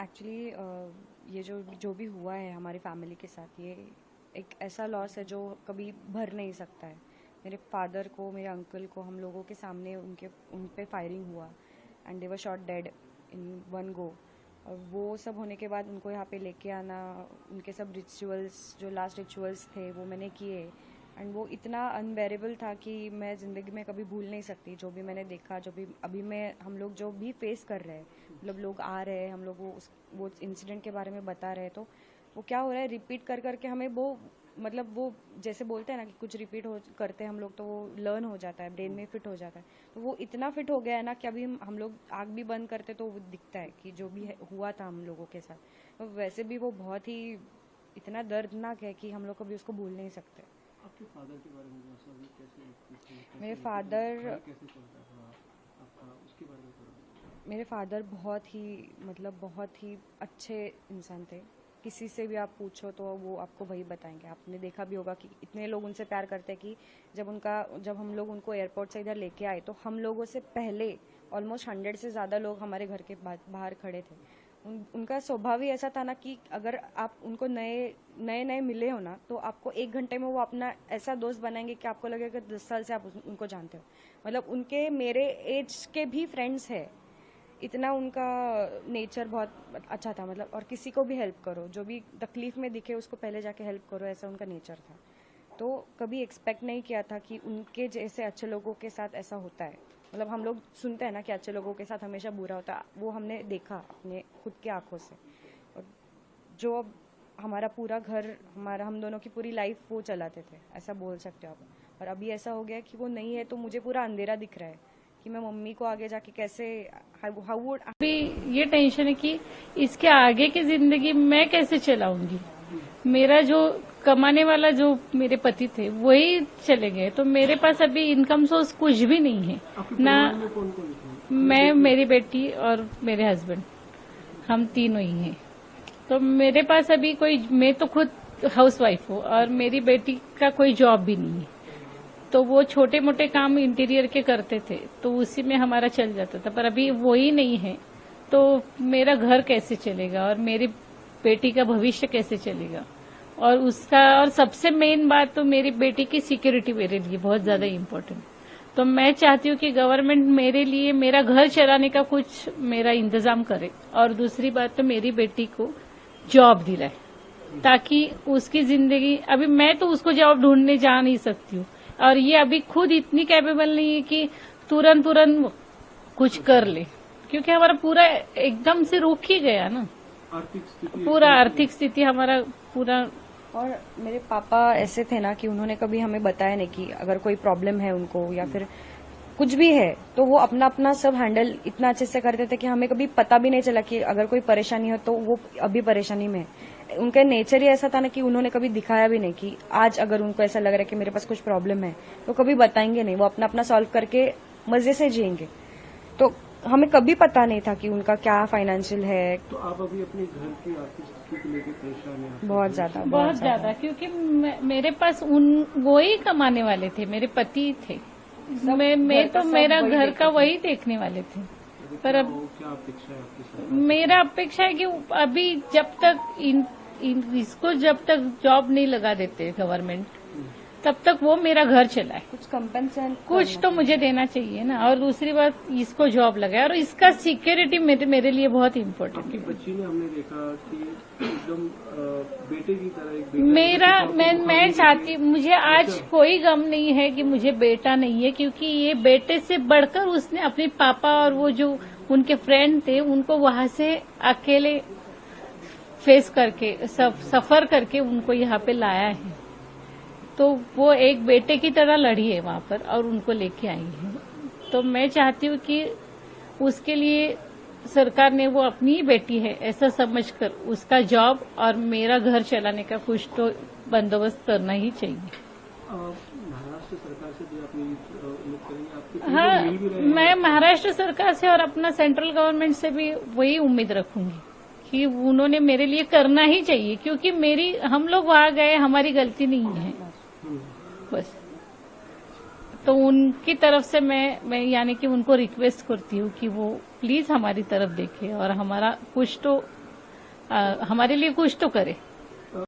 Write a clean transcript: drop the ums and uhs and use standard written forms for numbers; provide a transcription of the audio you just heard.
Actually ये जो जो भी हुआ है हमारी फैमिली के साथ, ये एक ऐसा लॉस है जो कभी भर नहीं सकता है। मेरे फादर को, मेरे अंकल को हम लोगों के सामने उन पे फायरिंग हुआ and they were shot dead in one go. और वो सब होने के बाद उनको यहाँ पे लेके आना, उनके सब रिचुअल्स, जो लास्ट रिचुअल्स थे वो मैंने किए एंड वो इतना अनबेरेबल था कि मैं ज़िंदगी में कभी भूल नहीं सकती। जो भी मैंने देखा, जो भी अभी मैं हम लोग जो भी फेस कर रहे हैं, मतलब लोग आ रहे हैं, हम लोग वो इंसिडेंट के बारे में बता रहे हैं, तो वो क्या हो रहा है, रिपीट कर करके हमें वो, मतलब वो जैसे बोलते हैं ना कि कुछ रिपीट हो करते हैं हम लोग तो वो लर्न हो जाता है, ब्रेन में फिट हो जाता है। तो वो इतना फिट हो गया है ना कि अभी हम लोग आँख भी बंद करते तो वो दिखता है कि जो भी हुआ था हम लोगों के साथ। तो वैसे भी वो बहुत ही इतना दर्दनाक है कि हम लोग कभी उसको भूल नहीं सकते। आपके फादर के बारे में कैसे मेरे फादर कैसे चलता था आपका, उसके बारे में थोड़ा। मेरे फादर बहुत ही, मतलब बहुत ही अच्छे इंसान थे। किसी से भी आप पूछो तो वो आपको वही बताएंगे। आपने देखा भी होगा कि इतने लोग उनसे प्यार करते हैं कि जब हम लोग उनको एयरपोर्ट से इधर लेके आए तो हम लोगों से पहले ऑलमोस्ट 100 से ज़्यादा लोग हमारे घर के बाहर खड़े थे। उनका स्वभाव ही ऐसा था ना कि अगर आप उनको नए नए मिले हो ना तो आपको 1 घंटे में वो अपना ऐसा दोस्त बनाएंगे कि आपको लगेगा 10 साल से आप उनको जानते हो। मतलब उनके मेरे एज के भी फ्रेंड्स है, इतना उनका नेचर बहुत अच्छा था। मतलब और किसी को भी हेल्प करो, जो भी तकलीफ में दिखे उसको पहले जाके हेल्प करो, ऐसा उनका नेचर था। तो कभी एक्सपेक्ट नहीं किया था कि उनके जैसे अच्छे लोगों के साथ ऐसा होता है। मतलब हम लोग सुनते हैं ना कि अच्छे लोगों के साथ हमेशा बुरा होता है, वो हमने देखा अपने खुद की आंखों से। और जो अब हमारा पूरा घर, हम दोनों की पूरी लाइफ वो चलाते थे, ऐसा बोल सकते हो आप। और अभी ऐसा हो गया कि वो नहीं है तो मुझे पूरा अंधेरा दिख रहा है कि मैं मम्मी को आगे जाके कैसे हाउ वुड। अभी ये टेंशन है कि इसके आगे की जिंदगी मैं कैसे चलाऊंगी। मेरा जो कमाने वाला जो मेरे पति थे वही चले गए, तो मेरे पास अभी इनकम सोर्स कुछ भी नहीं है ना। कौन कौन है? मैं, मेरी बेटी और मेरे हस्बैंड, हम तीनों ही हैं। तो मेरे पास अभी कोई, मैं तो खुद हाउसवाइफ हूँ और मेरी बेटी का कोई जॉब भी नहीं है। तो वो छोटे मोटे काम इंटीरियर के करते थे तो उसी में हमारा चल जाता था, पर अभी वो ही नहीं है तो मेरा घर कैसे चलेगा और मेरी बेटी का भविष्य कैसे चलेगा। और सबसे मेन बात तो मेरी बेटी की सिक्योरिटी मेरे लिए बहुत ज्यादा इम्पोर्टेंट। तो मैं चाहती हूँ कि गवर्नमेंट मेरे लिए मेरा घर चलाने का कुछ मेरा इंतजाम करे, और दूसरी बात तो मेरी बेटी को जॉब दिलाए ताकि उसकी जिंदगी, अभी मैं तो उसको जॉब ढूंढने जा नहीं सकती हूँ और ये अभी खुद इतनी कैपेबल नहीं है कि तुरंत कुछ कर ले, क्योंकि हमारा पूरा एकदम से रुक ही गया ना, पूरा आर्थिक स्थिति हमारा पूरा। और मेरे पापा ऐसे थे ना कि उन्होंने कभी हमें बताया नहीं कि अगर कोई प्रॉब्लम है उनको या फिर कुछ भी है तो वो अपना अपना सब हैंडल इतना अच्छे से करते थे कि हमें कभी पता भी नहीं चला कि अगर कोई परेशानी हो तो वो अभी परेशानी में है। उनका नेचर ही ऐसा था ना कि उन्होंने कभी दिखाया भी नहीं कि आज अगर उनको ऐसा लग रहा है कि मेरे पास कुछ प्रॉब्लम है तो कभी बताएंगे नहीं, वो अपना अपना सॉल्व करके मजे से जिएंगे। तो हमें कभी पता नहीं था कि उनका क्या फाइनेंशियल है। तो आप अभी अपने घर की आर्थिक स्थिति को लेकर परेशान हैं? बहुत ज्यादा क्योंकि मेरे पास वो ही कमाने वाले थे, मेरे पति थे। मैं तो मेरा घर का वही देखने वाले थे। पर अब क्या अपेक्षा है आपके साथ? मेरा अपेक्षा है कि अभी जब तक इसको जब तक जॉब नहीं लगा देते गवर्नमेंट, तब तक वो मेरा घर चलाए। कुछ कंपनसेशन कुछ तो मुझे देना चाहिए ना। और दूसरी बात, इसको जॉब लगाए और इसका सिक्योरिटी मेरे लिए बहुत इम्पोर्टेंट आपकी है। बच्ची ने, हमने देखा कि एकदम बेटे की तरह एक मैं चाहती, मुझे आज कोई गम नहीं है कि मुझे बेटा नहीं है, क्योंकि ये बेटे से बढ़कर उसने अपने पापा और वो जो उनके फ्रेंड थे उनको वहां से अकेले फेस करके सफर करके उनको यहाँ पे लाया है। तो वो एक बेटे की तरह लड़ी है वहां पर और उनको लेके आई है। तो मैं चाहती हूँ कि उसके लिए सरकार ने, वो अपनी ही बेटी है ऐसा समझकर उसका जॉब और मेरा घर चलाने का कुछ तो बंदोबस्त करना ही चाहिए। महाराष्ट्र सरकार से भी अपनी उम्मीद करेंगे आपके? हाँ, मैं महाराष्ट्र सरकार से और अपना सेंट्रल गवर्नमेंट से भी वही उम्मीद रखूंगी कि उन्होंने मेरे लिए करना ही चाहिए, क्योंकि हम लोग वहां गए, हमारी गलती नहीं है बस। तो उनकी तरफ से मैं यानी कि उनको रिक्वेस्ट करती हूँ कि वो प्लीज हमारी तरफ देखें और हमारा कुछ तो हमारे लिए कुछ तो करे।